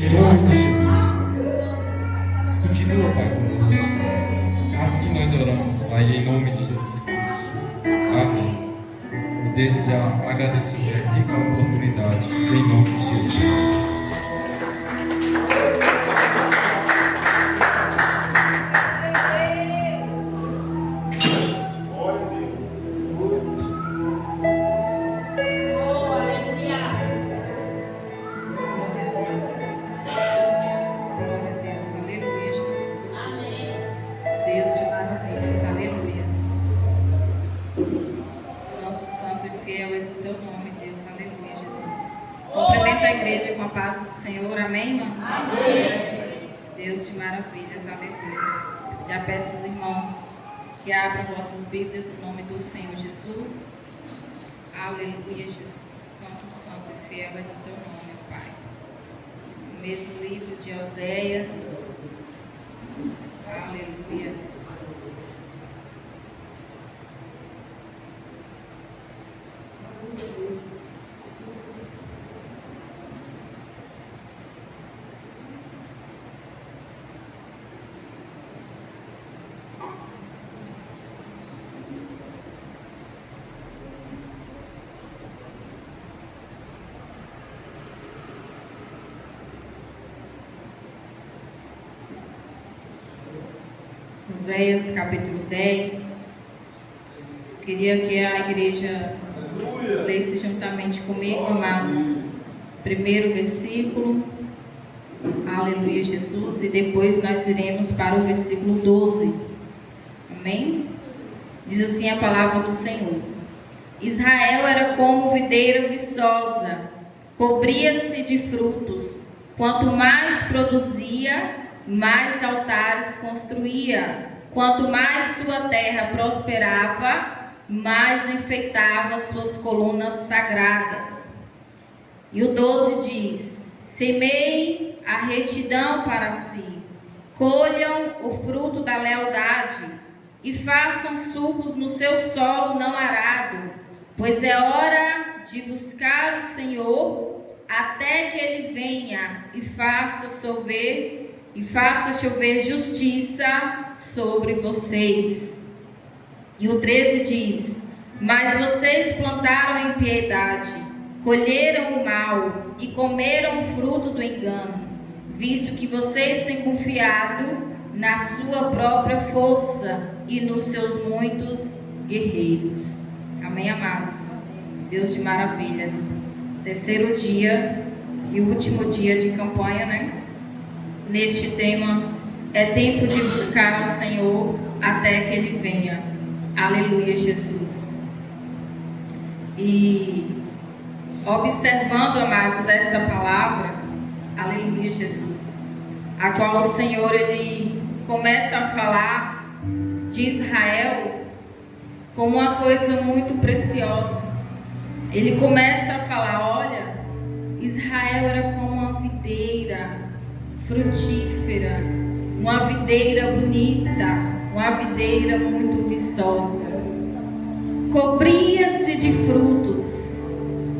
Em nome de Jesus. Continua, Pai, conosco. Assim nós oramos, Pai, em nome de Jesus Cristo. Amém. E desde já agradecendo a rica oportunidade, em nome de Jesus. Senhor, amém, irmãos? Amém. Deus de maravilhas, aleluia. Já peço aos irmãos que abram vossas Bíblias no nome do Senhor Jesus. Aleluia, Jesus. Santo, santo e fiel és o teu nome, Pai. O mesmo livro de Oséias. Aleluia. Oséias capítulo 10. Queria que a igreja lesse juntamente comigo, amados, primeiro versículo, aleluia, Jesus, e depois nós iremos para o versículo 12, amém? Diz assim a palavra do Senhor: Israel era como videira viçosa, cobria-se de frutos, quanto mais produzia, mais altares construía. Quanto mais sua terra prosperava, mais enfeitava suas colunas sagradas. E o 12 diz: semeiem a retidão para si, colham o fruto da lealdade e façam sulcos no seu solo não arado, pois é hora de buscar o Senhor até que ele venha e faça chover justiça sobre vocês. E o 13 diz: mas vocês plantaram impiedade, colheram o mal e comeram o fruto do engano, visto que vocês têm confiado na sua própria força e nos seus muitos guerreiros. Amém, amados? Deus de maravilhas. Terceiro dia e último dia de campanha, né? Neste tema, é tempo de buscar ao Senhor até que Ele venha. Aleluia, Jesus. E observando, amados, esta palavra, aleluia, Jesus, a qual o Senhor, Ele começa a falar de Israel como uma coisa muito preciosa. Ele começa a falar: olha, Israel era como uma videira frutífera, uma videira bonita, uma videira muito viçosa, cobria-se de frutos,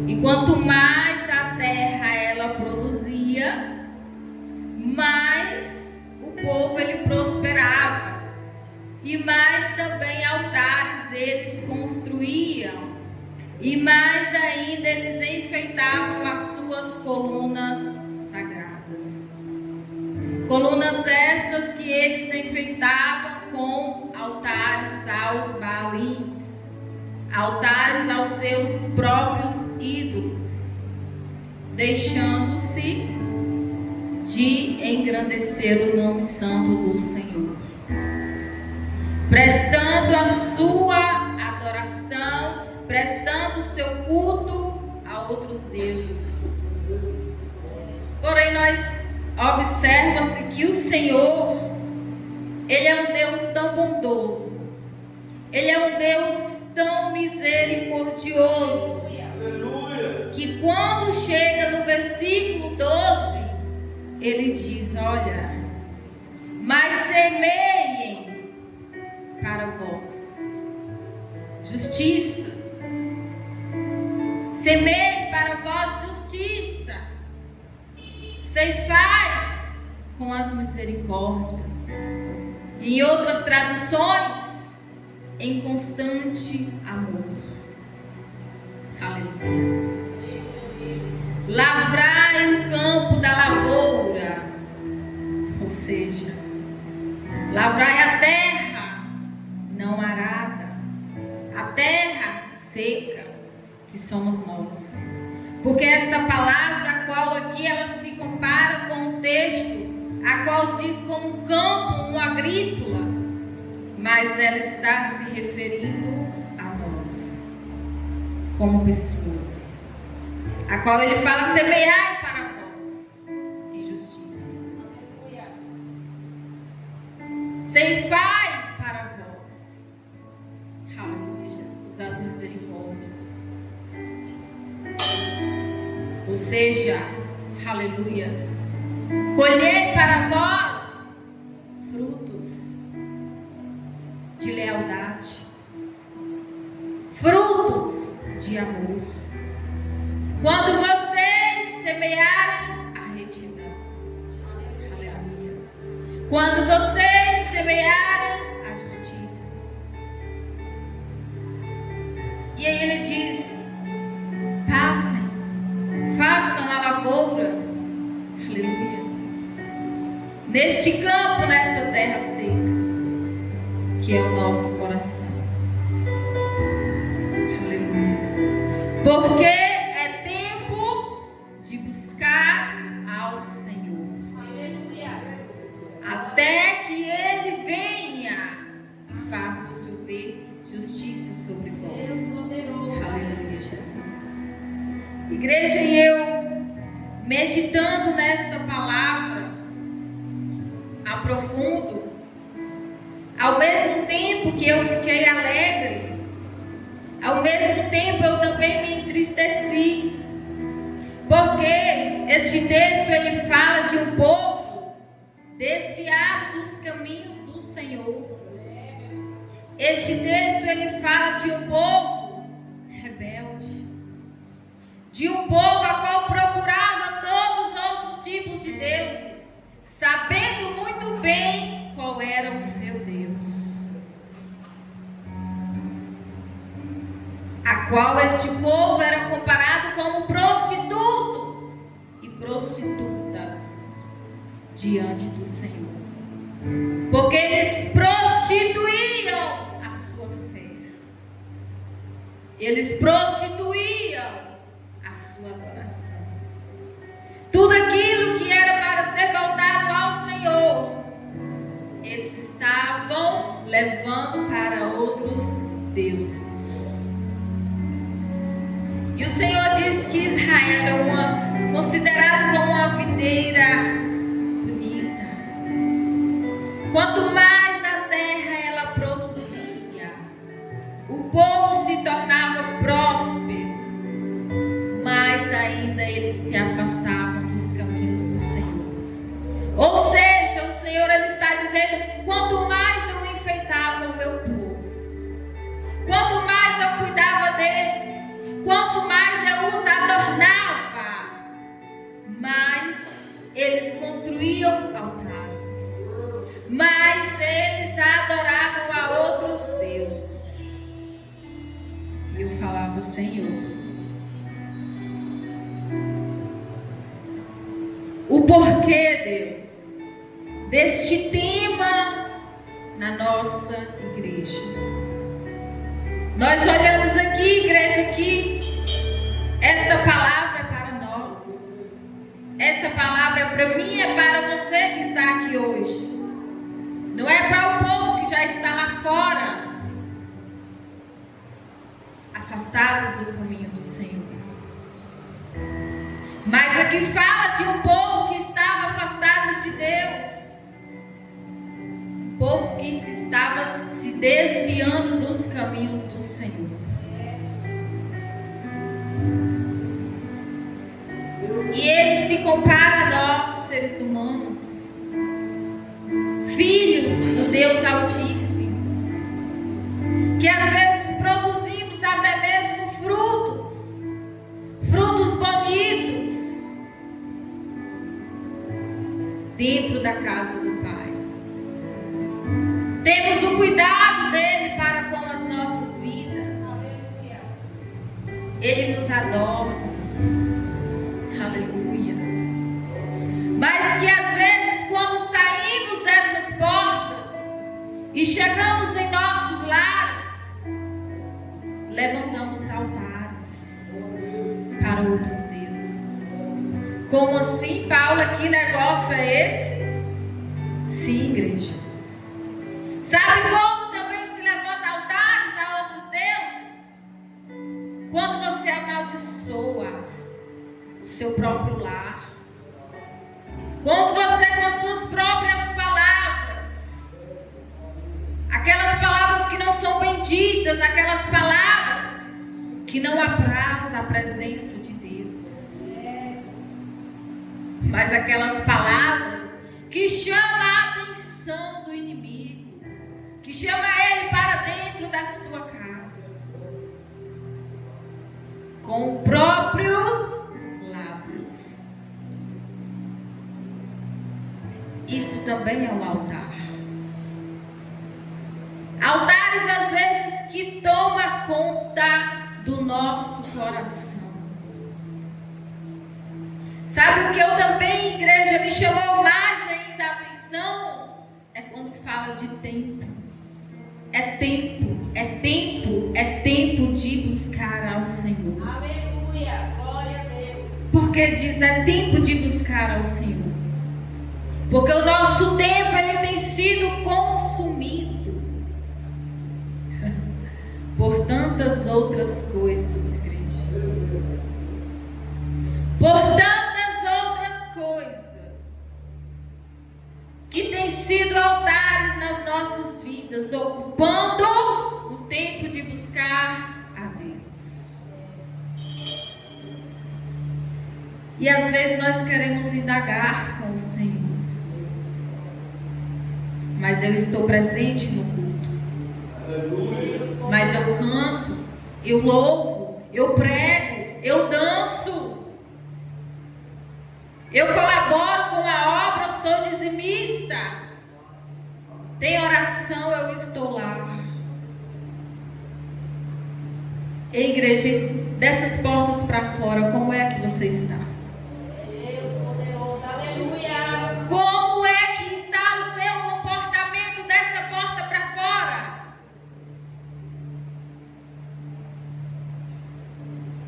e quanto mais a terra ela produzia, mais o povo ele prosperava, e mais também altares eles construíam, e mais ainda eles enfeitavam as suas colunas sagradas. Colunas estas que eles enfeitavam com altares aos Baalins, altares aos seus próprios ídolos, deixando-se de engrandecer o nome santo do Senhor, prestando a sua adoração, prestando o seu culto a outros deuses. Porém, observa-se que o Senhor, Ele é um Deus tão bondoso, Ele é um Deus tão misericordioso, que quando chega no versículo 12, Ele diz: olha, mas semeiem para vós justiça, semeiem para vós justiça, ceifais com as misericórdias. E em outras traduções, em constante amor. Aleluia. Lavrai o campo da lavoura, ou seja, lavrai a terra não arada, a terra seca, que somos nós. Porque esta palavra, a qual aqui ela se compara com o texto, a qual diz como um campo, um agrícola, mas ela está se referindo a nós, como pessoas, a qual ele fala: semeai para vós em justiça, ceifai para vós, aleluia, Jesus, as misericórdias, ou seja, aleluias, colhei para vós frutos de lealdade, frutos de amor. Quando vocês semearem a retidão, aleluia. Quando vocês semearem a justiça. E aí ele diz: passem, façam a lavoura, aleluia, neste campo, nesta terra seca, que é o nosso coração. Aleluia. Porque é tempo de buscar ao Senhor. Aleluia. Até que Ele venha e faça chover justiça sobre vós. Aleluia, Jesus. Igreja, e eu meditando nesta palavra, aprofundo, ao mesmo tempo que eu fiquei alegre, ao mesmo tempo eu também me entristeci, porque este texto ele fala de um povo desviado dos caminhos do Senhor. Este texto ele fala de um povo rebelde, de um povo a qual procurava todos os outros tipos de deuses, sabendo muito bem qual era o seu Deus, a qual este povo era comparado como prostitutos e prostitutas diante do Senhor, porque eles prostituíam a sua fé, eles prostituíam a sua adoração. Tudo aquilo que era para ser voltado ao Senhor, eles estavam levando para outros deuses. E o Senhor diz que Israel era considerado como uma videira bonita. Quanto mais a terra ela produzia, o povo se tornava próspero, mais ainda eles se afastavam dos caminhos do Senhor. Ou seja, o Senhor ele está dizendo: quanto mais eu enfeitava o meu povo, quanto mais eu cuidava deles, quanto mais eu os adornava, mais eles construíam altares, mais eles adoravam a outros deuses. E eu falava: Senhor, o porquê, Deus, deste tema na nossa igreja? Nós olhamos aqui, igreja, que esta palavra é para nós. Esta palavra é para mim, é para você que está aqui hoje. Não é para o povo que já está lá fora, afastados do caminho do Senhor. Mas aqui fala de um povo que estava afastado de Deus, povo que estava se desviando dos caminhos do Senhor. E ele se compara a nós, seres humanos, filhos do Deus Altíssimo, que às vezes produzimos até mesmo frutos bonitos, dentro da casa do Pai. Temos o cuidado dele para com as nossas vidas. Ele nos adora. Aleluia. Mas que às vezes, quando saímos dessas portas e chegamos em nossos lares, levantamos altares para outros deuses. Como assim, Paulo? Que negócio é esse? Sim, igreja. Sabe como também se levanta altares a outros deuses? Quando você amaldiçoa o seu próprio lar. Quando você, com as suas próprias palavras, aquelas palavras que não são benditas, aquelas palavras que não apraz a presença de Deus, mas aquelas palavras que chamam a atenção do inimigo, que chama ele para dentro da sua casa, com próprios lábios. Isso também é um altar. Altares às vezes que tomam conta do nosso coração. Sabe o que eu também, igreja, me chamou mais ainda a atenção? É quando fala de tempo. É tempo, é tempo, é tempo de buscar ao Senhor. Aleluia, glória a Deus. Porque diz, é tempo de buscar ao Senhor. Porque o nosso tempo, ele tem sido consumido por tantas outras coisas, igreja. Por tantas outras coisas que têm sido altares nas nossas vidas, ocupando o tempo de buscar a Deus. E às vezes nós queremos indagar com o Senhor. Mas eu estou presente no culto. Mas eu canto, eu louvo, eu prego, eu danço. Eu colaboro com a obra, eu sou dizimista. Tem oração, eu estou lá. Ei, igreja, dessas portas para fora, como é que você está? Deus poderoso, aleluia. Como é que está o seu comportamento dessa porta para fora?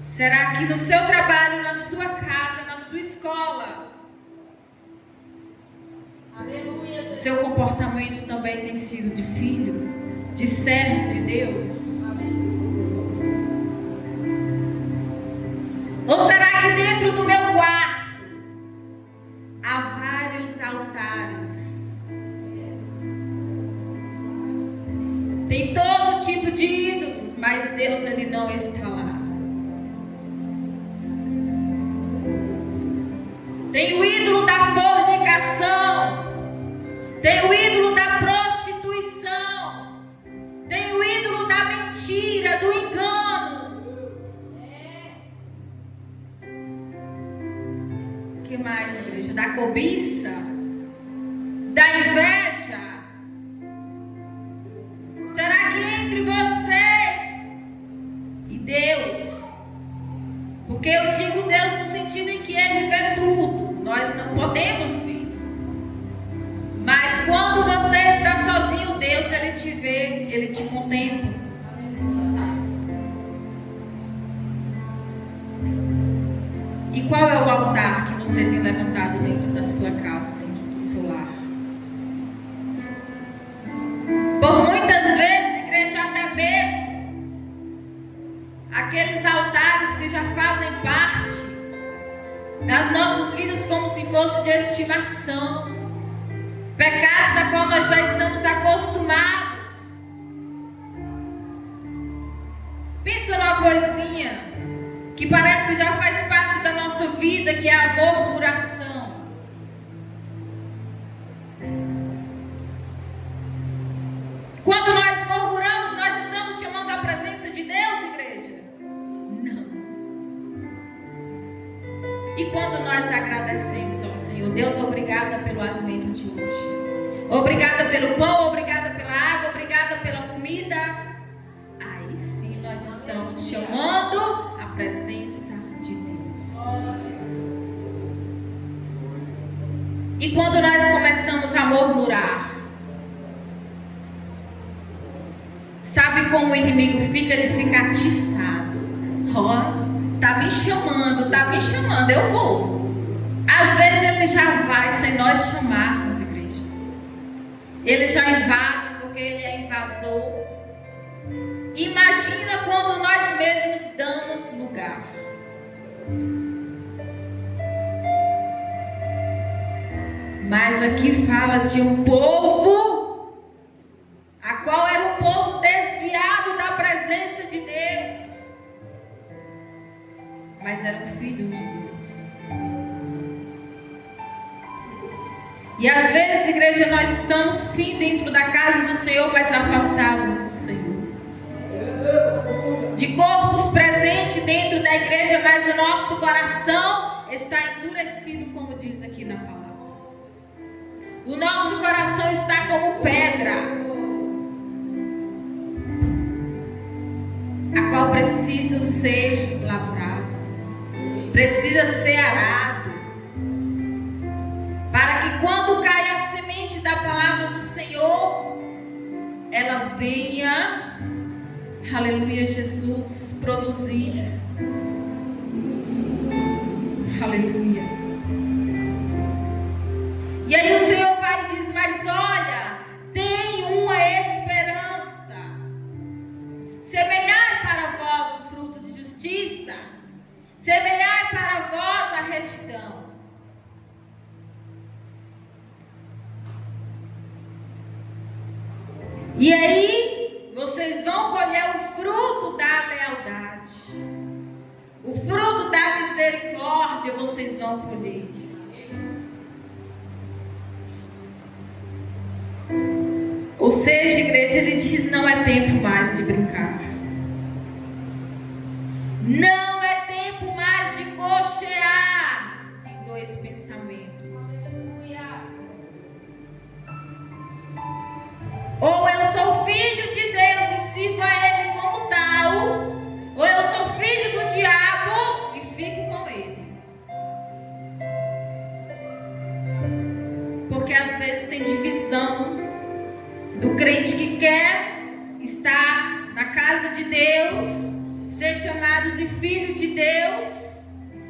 Será que no seu trabalho, na sua casa, na sua escola, Aleluia. o seu comportamento também tem sido de filho, de servo de Deus? Ou será que dentro do meu quarto há vários altares? Tem todo tipo de ídolos, mas Deus, ele não está lá. Tem o ídolo da fornicação, tem o ídolo da prostituição, tem o ídolo da mentira, do engano. O que mais, igreja? Da cobiça, da inveja. Será que entre você e Deus, porque eu digo Deus no sentido em que Ele vê tudo, nós não podemos ver, mas quando você está sozinho, Deus, Ele te vê, Ele te contempla. E qual é o altar que você tem levantado dentro da sua casa, dentro do seu lar? Por muitas vezes, igreja, até mesmo aqueles altares que já fazem parte das nossas vidas como se fosse de estimação, pecados a qual nós já estamos acostumados. Pensa numa coisinha que parece que já faz parte da nossa vida, que é a murmuração. Quando nós murmuramos, nós estamos chamando a presença de Deus, igreja? Não. E quando nós agradecemos ao Senhor, Deus, obrigada pelo alimento de hoje. Obrigada pelo pão, obrigada pela água, obrigada pela comida. Aí sim nós estamos chamando a presença de Deus. E quando nós começamos a murmurar, sabe como o inimigo fica? Ele fica atiçado. Ó, tá me chamando, eu vou. Às vezes ele já vai sem nós chamarmos, igreja. Ele já invade porque ele é invasor. Imagina quando nós mesmos damos lugar. Mas aqui fala de um povo, a qual era um povo desviado da presença de Deus, mas eram filhos de Deus. E às vezes, igreja, nós estamos sim dentro da casa do Senhor, mas afastados do Senhor. De corpos presentes dentro da igreja, mas o nosso coração está endurecido, como diz aqui na palavra. O nosso coração está como pedra, a qual precisa ser lavrado, precisa ser arado, para que quando cai a semente da palavra do Senhor, ela venha, aleluia, Jesus, produzir, aleluias. E aí o Senhor vai e diz, mas olha, tem uma esperança. Semeai para vós o fruto de justiça, semeai para vós a retidão. E aí vocês vão colher o fruto da lealdade, o fruto da misericórdia vocês vão colher. Ou seja, igreja, ele diz, não é tempo mais de brincar. Não é tempo mais de cochear em dois pensamentos. Ou eu sou filho de Deus e sirvo a Ele como tal, ou eu sou filho do diabo e fico com ele. Porque às vezes tem divisão do crente que quer estar na casa de Deus, ser chamado de filho de Deus,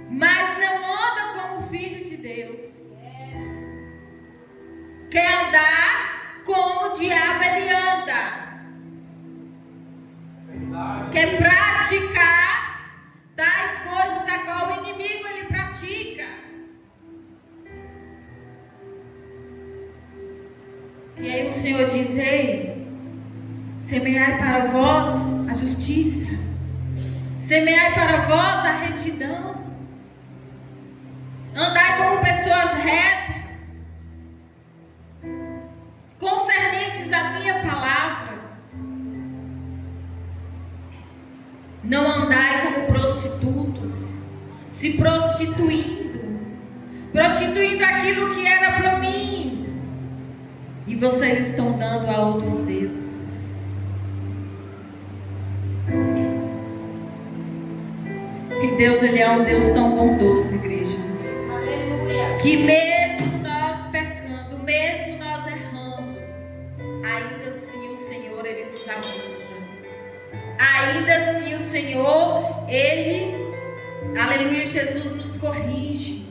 mas não anda como filho de Deus. Quer andar como o diabo ele anda. Quer praticar tais coisas a qual o inimigo ele pratica. E aí o Senhor diz, ei, semeai para vós a justiça, semeai para vós a retidão, andai como pessoas retas, concernentes à minha palavra. Não andai como prostitutos, se prostituindo aquilo que era para mim. E vocês estão dando a outros deuses. E Deus, ele é um Deus tão bondoso, igreja. Aleluia. Que mesmo nós pecando, mesmo nós errando, ainda assim o Senhor, ele nos abençoa. Ainda assim o Senhor, ele, aleluia, Jesus nos corrige,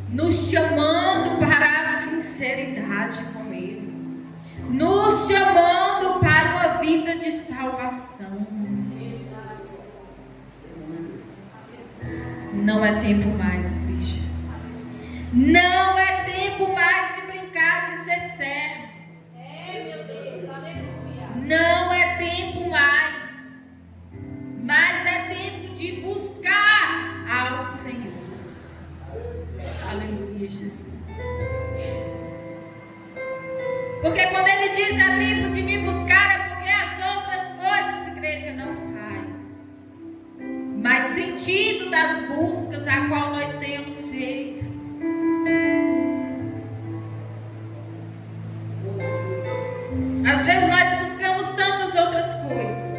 nos chamando para a sinceridade com Ele, nos chamando para uma vida de salvação. Não é tempo mais, igreja. Não é tempo mais de brincar de ser servo. Meu Deus, aleluia. Não é tempo mais, mas é tempo de buscar ao Senhor. Aleluia, Jesus. Porque quando ele diz é tempo de me buscar, é porque as outras coisas, igreja, não faz. Mas sentido das buscas a qual nós temos feito. Às vezes nós buscamos tantas outras coisas.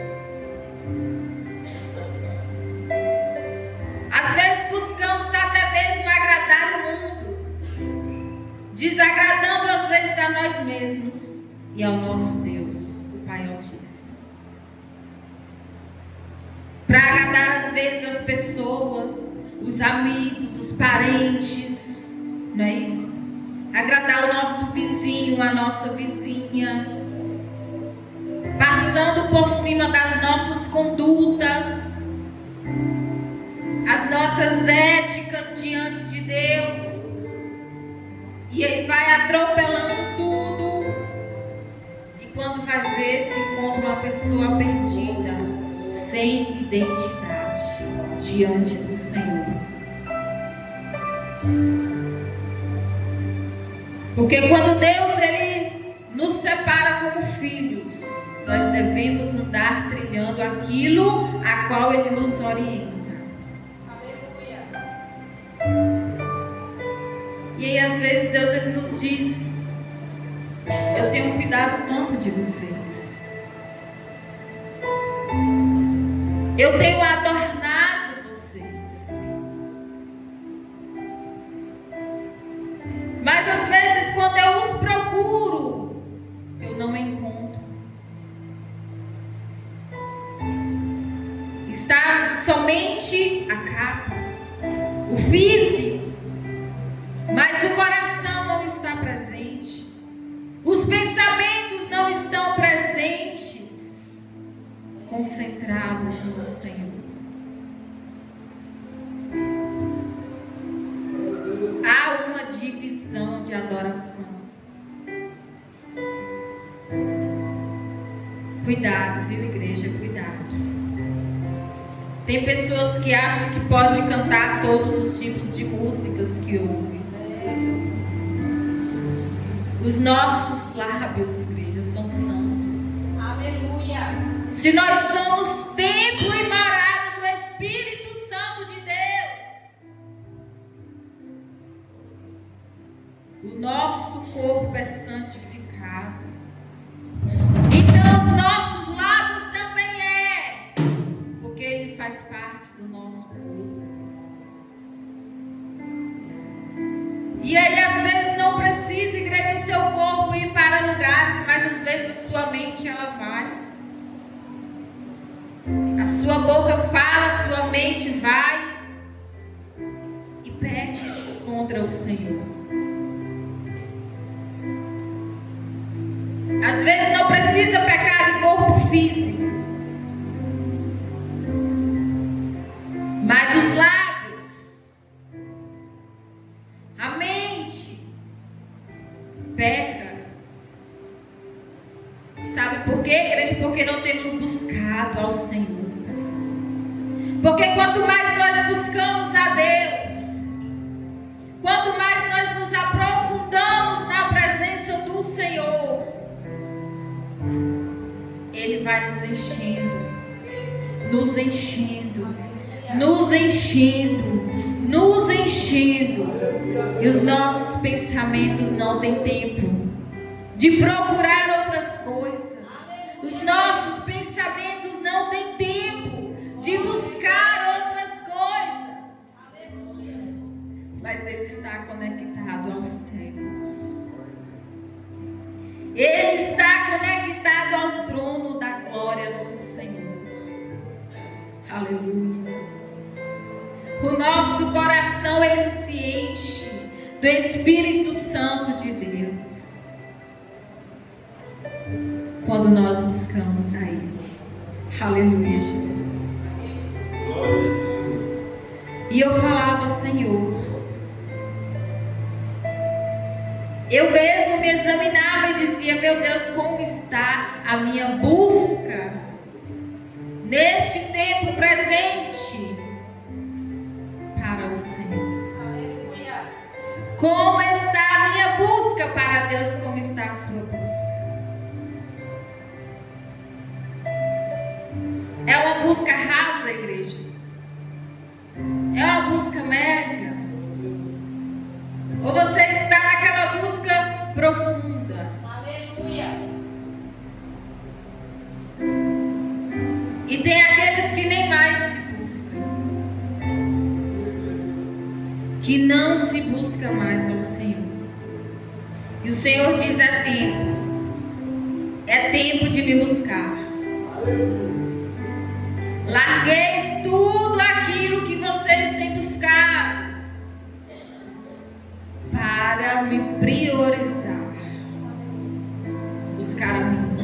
Às vezes buscamos até mesmo agradar o mundo, desagradando às vezes a nós mesmos e ao nosso Deus, o Pai Altíssimo. Para agradar às vezes as pessoas, os amigos, os parentes, não é isso? Agradar o nosso vizinho, a nossa vizinha, passando por cima das nossas condutas, as nossas éticas diante de Deus, e aí vai atropelando tudo, e quando vai ver, se encontra uma pessoa perdida, sem identidade diante do Senhor. Porque quando Deus ele nos separa como filhos, nós devemos andar trilhando aquilo a qual Ele nos orienta. E aí às vezes Deus ele nos diz: eu tenho cuidado tanto de vocês, eu tenho adornado vocês, mas às vezes quando eu os procuro, eu não encontro. Está somente a capa, o físico, mas o coração não está presente. Os pensamentos não estão presentes, concentrados no Senhor. Há uma divisão de adoração. Cuidado, viu, igreja? Cuidado. Tem pessoas que acham que pode cantar todos os tipos de músicas que ouvem. Os nossos lábios, igreja, são santos. Aleluia. Se nós somos templo e morada do Espírito Santo de Deus, o nosso corpo é santificado. Então os nossos lábios também é, porque ele faz parte do nosso corpo. E aí às vezes não precisa, igreja, o seu corpo ir para lugares, mas às vezes a sua mente ela vai. A sua boca fala, a sua mente vai e peca contra o Senhor. Às vezes não precisa pecar de corpo físico, mas os lábios, a mente peca. Sabe por quê, igreja? Porque não temos buscado ao Senhor. Porque quanto mais nós buscamos a Deus, quanto mais nós nos aprofundamos na presença do Senhor, Ele vai nos enchendo, nos enchendo, nos enchendo, nos enchendo. E os nossos pensamentos não têm tempo de procurar outras coisas. Os nossos pensamentos não têm tempo de buscar outras coisas. Mas ele está conectado aos céus. Ele está conectado ao trono da glória do Senhor. Aleluia. O nosso coração ele se enche do Espírito Santo de Deus quando nós buscamos a Ele. Aleluia, Jesus. E eu falava, Senhor, eu mesmo me examinava e dizia: meu Deus, como está a minha busca neste tempo presente para o Senhor? Aleluia. Como está a minha busca para Deus? Como está a sua busca? É uma busca rasa, igreja? É uma busca média? Ou você está naquela busca profunda? Aleluia. que não se busca mais ao Senhor. E o Senhor diz: é tempo de me buscar. Largueis tudo aquilo que vocês têm buscado para me priorizar, buscar a mim.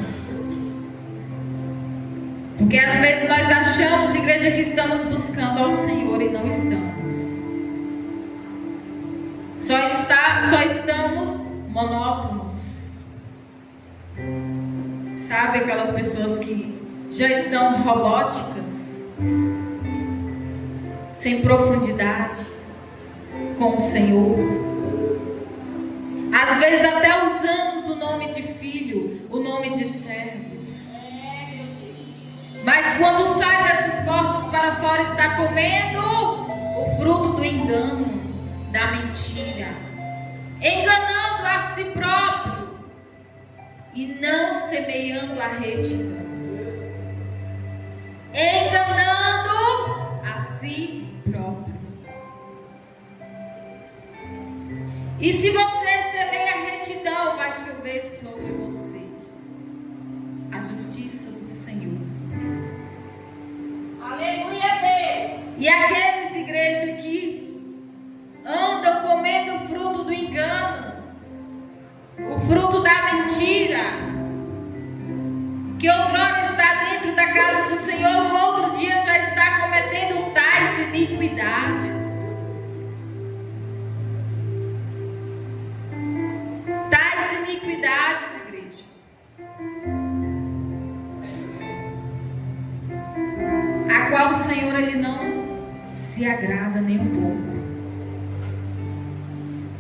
Porque às vezes nós achamos, igreja, que estamos buscando ao Senhor e não estamos. Só estamos monótonos. Sabe aquelas pessoas que já estão robóticas, sem profundidade com o Senhor? Às vezes até usamos o nome de filho, o nome de servos. Mas quando sai dessas portas para fora, está comendo o fruto do engano, da mentira, enganando a si próprio e não semeando a retidão, enganando a si próprio. E se você semeia a retidão, vai chover sobre você a justiça do Senhor. Aleluia, Deus. E aqueles, igreja, que andam comendo o fruto do engano, o fruto da mentira, que outrora está dentro da casa do Senhor, no outro dia já está cometendo tais iniquidades. Tais iniquidades, igreja. A qual o Senhor, Ele não se agrada nem um pouco.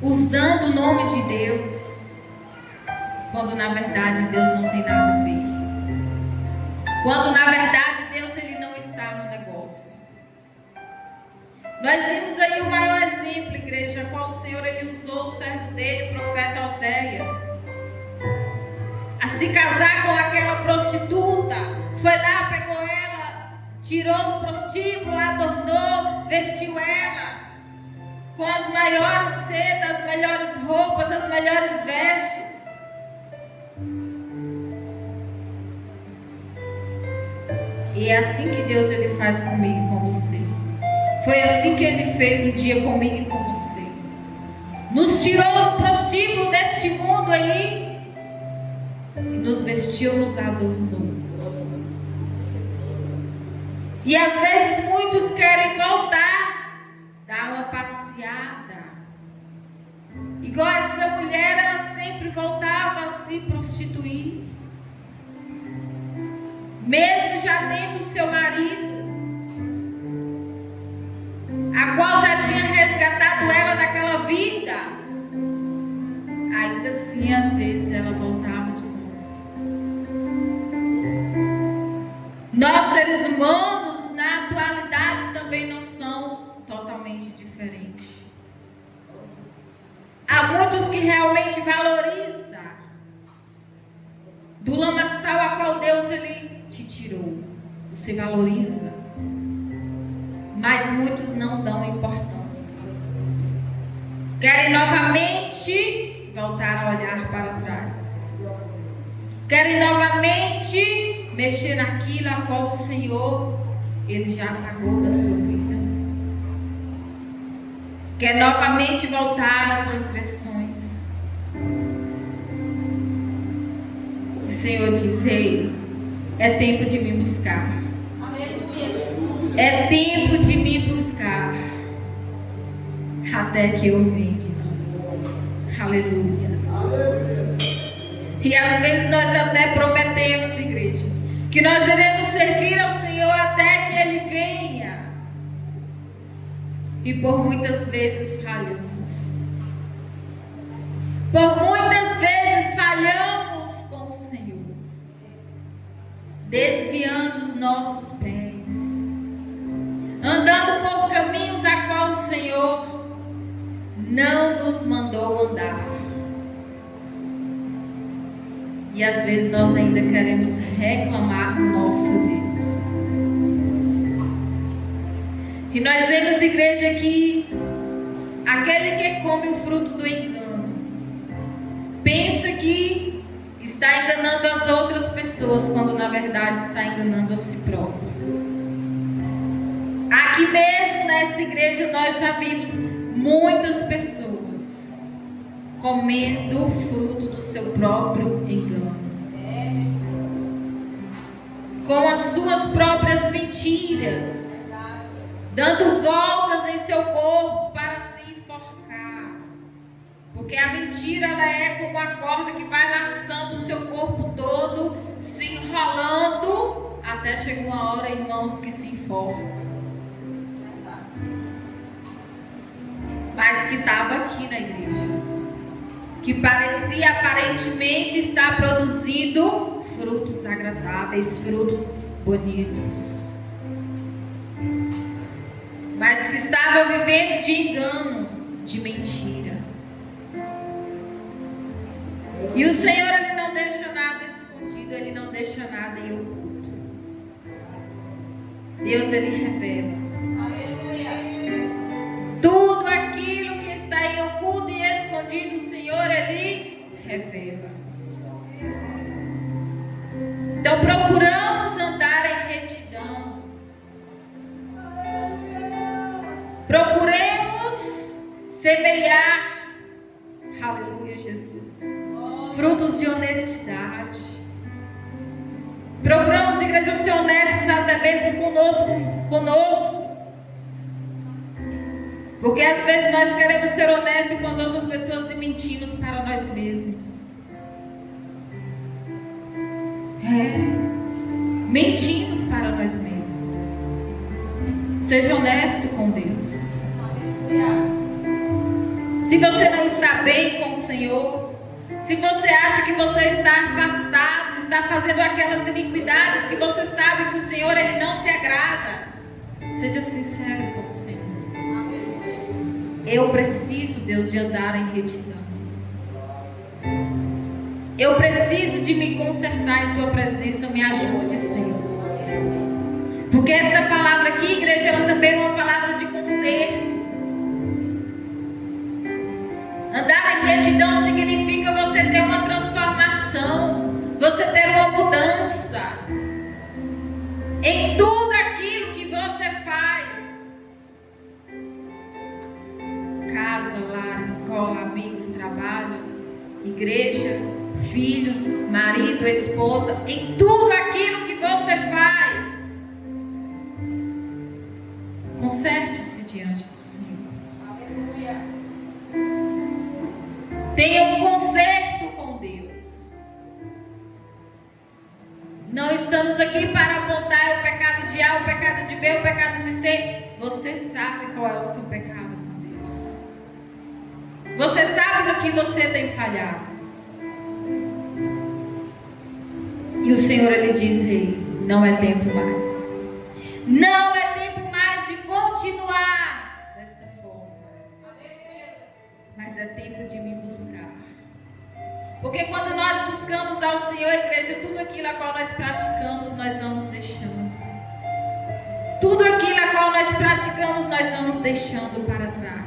Usando o nome de Deus, quando na verdade Deus não tem nada a ver. Quando na verdade Deus, Ele não está no negócio. Nós vimos aí o maior exemplo, igreja, qual o Senhor, Ele usou o servo dele, o profeta Oséias, a se casar com aquela prostituta. Foi lá, pegou ela, tirou do prostíbulo, adornou, vestiu ela com as maiores sedas, as melhores roupas, as melhores vestes. E é assim que Deus, Ele faz comigo e com você. Foi assim que Ele fez um dia comigo e com você. Nos tirou do prostíbulo deste mundo aí e nos vestiu, nos adornou. E às vezes muitos querem voltar, dar uma passeada. Igual essa mulher, ela sempre voltava a se prostituir, mesmo já tendo o seu marido, a qual já tinha resgatado ela daquela vida. Ainda assim, às vezes, ela voltava de novo. Nós, seres humanos, na atualidade, também não são totalmente diferentes. Há muitos que realmente valorizam do lamaçal a qual Deus, Ele te tirou. Você valoriza. Mas muitos não dão importância. Querem novamente voltar a olhar para trás. Querem novamente mexer naquilo a qual o Senhor, Ele já apagou da sua vida. Quer novamente voltar a transgressões. O Senhor diz: ei, é tempo de me buscar. É tempo de me buscar até que eu venha. Aleluia. E às vezes nós até prometemos, igreja, que nós iremos servir ao Senhor até que Ele venha. E por muitas vezes falhamos. Por muitas vezes falhamos com o Senhor, desviando os nossos pés, andando por caminhos a qual o Senhor não nos mandou andar. E às vezes nós ainda queremos reclamar do nosso Deus. E nós vemos, igreja, que Aquele que come o fruto do engano, pensa que está enganando as outras pessoas, quando na verdade está enganando a si próprio. Aqui mesmo nesta igreja nós já vimos muitas pessoas comendo o fruto do seu próprio engano, com as suas próprias mentiras, dando voltas em seu corpo para se enforcar. Porque a mentira, ela é como a corda que vai laçando o seu corpo todo, se enrolando, até chega uma hora, irmãos, que se enforca. Mas que estava aqui na igreja, que parecia aparentemente estar produzindo frutos agradáveis, frutos bonitos, mas que estava vivendo de engano, de mentira. E o Senhor, Ele não deixa nada escondido, Ele não deixa nada em oculto. Deus, Ele revela. Tudo aquilo que está em oculto e escondido, o Senhor, Ele revela. Então procuramos andar em retidão. Procuremos semear, aleluia, Jesus, frutos de honestidade. Procuramos, igreja, ser honestos até mesmo conosco. Porque às vezes nós queremos ser honestos com as outras pessoas e mentimos para nós mesmos. Mentimos para nós mesmos. Seja honesto com Deus. Se você não está bem com o Senhor, se você acha que você está afastado, está fazendo aquelas iniquidades que você sabe que o Senhor, Ele não se agrada, seja sincero com o Senhor. Eu preciso, Deus, de andar em retidão. Eu preciso de me consertar em Tua presença. Me ajude, Senhor. Porque esta palavra aqui, igreja, ela também é uma palavra de conserto. Andar em retidão significa você ter uma transformação, você ter uma mudança em tudo aquilo que você faz. Casa, lar, escola, amigos, trabalho, igreja, filhos, marido, esposa, em tudo aquilo que você faz, conserte-se diante do Senhor. Tenha um conserto com Deus. Não estamos aqui para apontar o pecado de A, o pecado de B, o pecado de C. Você sabe qual é o seu pecado. Você sabe no que você tem falhado. E o Senhor, Ele diz: ei, não é tempo mais. Não é tempo mais de continuar desta forma. Mas é tempo de me buscar. Porque quando nós buscamos ao Senhor, igreja, tudo aquilo a qual nós praticamos, nós vamos deixando. Tudo aquilo a qual nós praticamos, nós vamos deixando para trás.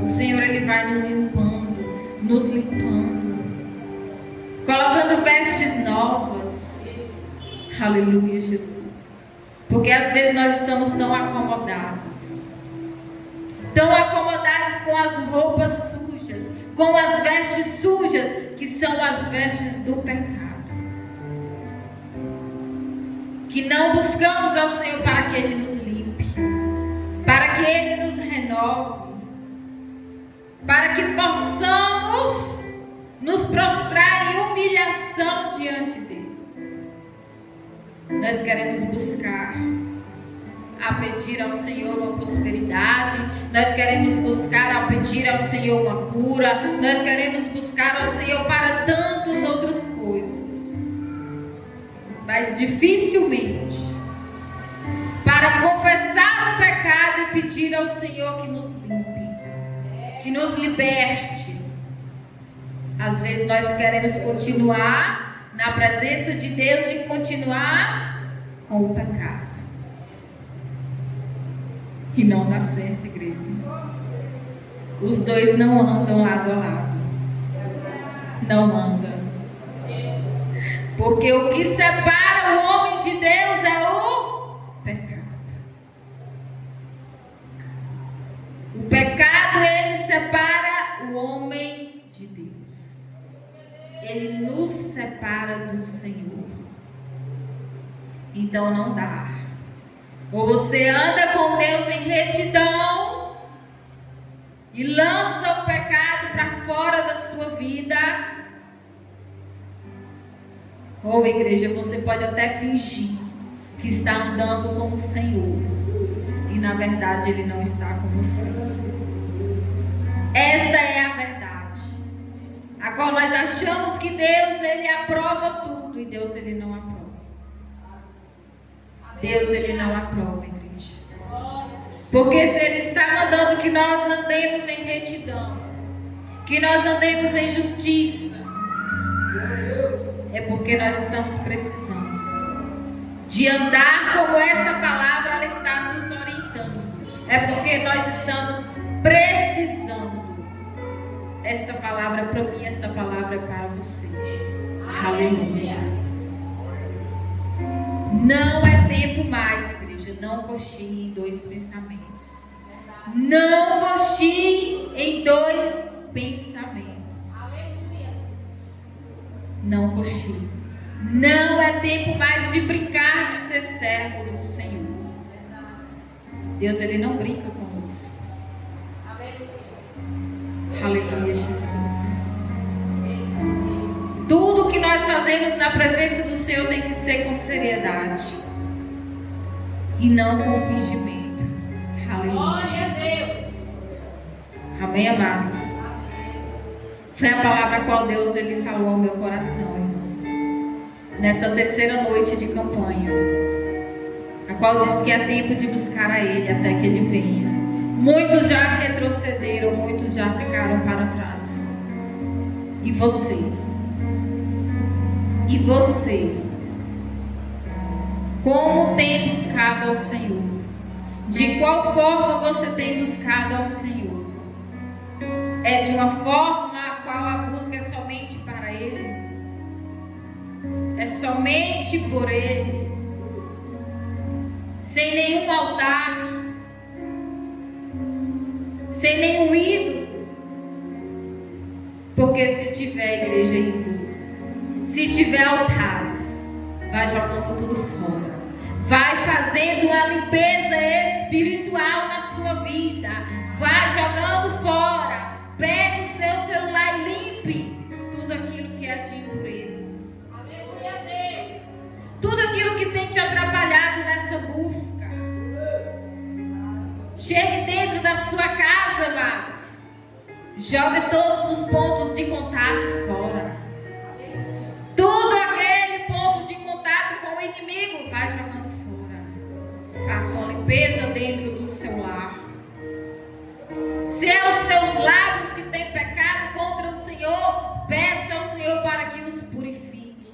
O Senhor, Ele vai nos limpando, colocando vestes novas. Aleluia, Jesus. Porque às vezes nós estamos tão acomodados com as roupas sujas, com as vestes sujas, que são as vestes do pecado, que não buscamos ao Senhor para que Ele nos limpe, para que Ele nos renove, para que possamos nos prostrar em humilhação diante dEle. Nós queremos buscar a pedir ao Senhor uma prosperidade, nós queremos buscar a pedir ao Senhor uma cura, nós queremos buscar ao Senhor para tantas outras coisas, mas dificilmente para confessar o pecado e pedir ao Senhor que nos limpe, que nos liberte. Às vezes nós queremos continuar na presença de Deus e continuar com o pecado. E não dá certo, igreja. Os dois não andam lado a lado. Não andam. Porque o que separa o homem de Deus é o pecado. O pecado, ele separa o homem de Deus. Ele nos separa do Senhor. Então não dá. Ou você anda com Deus em retidão e lança o pecado para fora da sua vida. Ou, igreja, você pode até fingir que está andando com o Senhor e na verdade Ele não está com você. Esta é a verdade, a qual nós achamos que Deus, Ele aprova tudo, e Deus, Ele não aprova. Deus, Ele não aprova, igreja. Porque se Ele está mandando que nós andemos em retidão, que nós andemos em justiça, é porque nós estamos precisando de andar como esta palavra ela está nos orientando. É porque nós estamos precisando. Esta palavra é para mim, esta palavra é para você. Aleluia, Jesus. Não é tempo mais, igreja. Não cochile em dois pensamentos. Não cochile em dois pensamentos. Não cochile. Não é tempo mais de brincar de ser servo do Senhor. Deus, Ele não brinca conosco. Aleluia, Jesus. Tudo que nós fazemos na presença do Senhor tem que ser com seriedade e não com fingimento. Aleluia, Jesus. Amém, amados? Foi a palavra a qual Deus, Ele falou ao meu coração, irmãos, nesta terceira noite de campanha, a qual diz que é tempo de buscar a Ele até que Ele venha. Muitos já retrocederam, muitos já ficaram para trás. E você? E você? Como tem buscado ao Senhor? De qual forma você tem buscado ao Senhor? É de uma forma a qual a busca é somente para Ele? É somente por Ele? Sem nenhum altar? Sem nenhum ídolo? Porque se tiver, igreja, ídolos, se tiver altares, vai jogando tudo fora. Vai fazendo uma limpeza espiritual na sua vida. Vai jogando fora. Pega o seu celular e limpe tudo aquilo que é de impureza. Aleluia, Deus. Tudo aquilo que tem te atrapalhado nessa busca. Chegue dentro da sua casa, amados. Jogue todos os pontos de contato fora. Tudo aquele ponto de contato com o inimigo, vai jogando fora. Faça uma limpeza dentro do seu lar. Se é os teus lábios que têm pecado contra o Senhor, peça ao Senhor para que os purifique.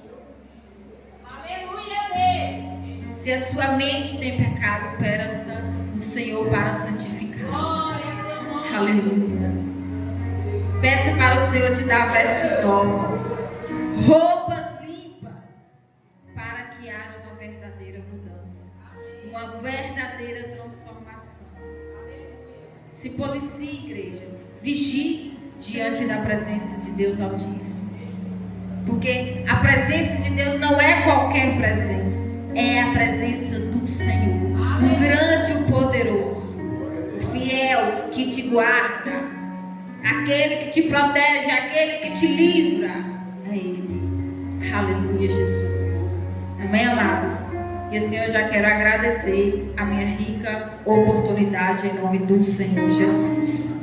Aleluia, Deus. Se a sua mente tem pecado, peça no Senhor para santificar. Aleluia. Peça para o Senhor te dar vestes novas, roupas limpas, para que haja uma verdadeira mudança, uma verdadeira transformação. Se policie, igreja, vigie diante da presença de Deus Altíssimo, porque a presença de Deus não é qualquer presença, é a presença do Senhor, o grande, o poderoso, o fiel que te guarda, aquele que te protege, aquele que te livra, é Ele. Aleluia, Jesus. Amém, amados? E assim eu já quero agradecer a minha rica oportunidade em nome do Senhor Jesus.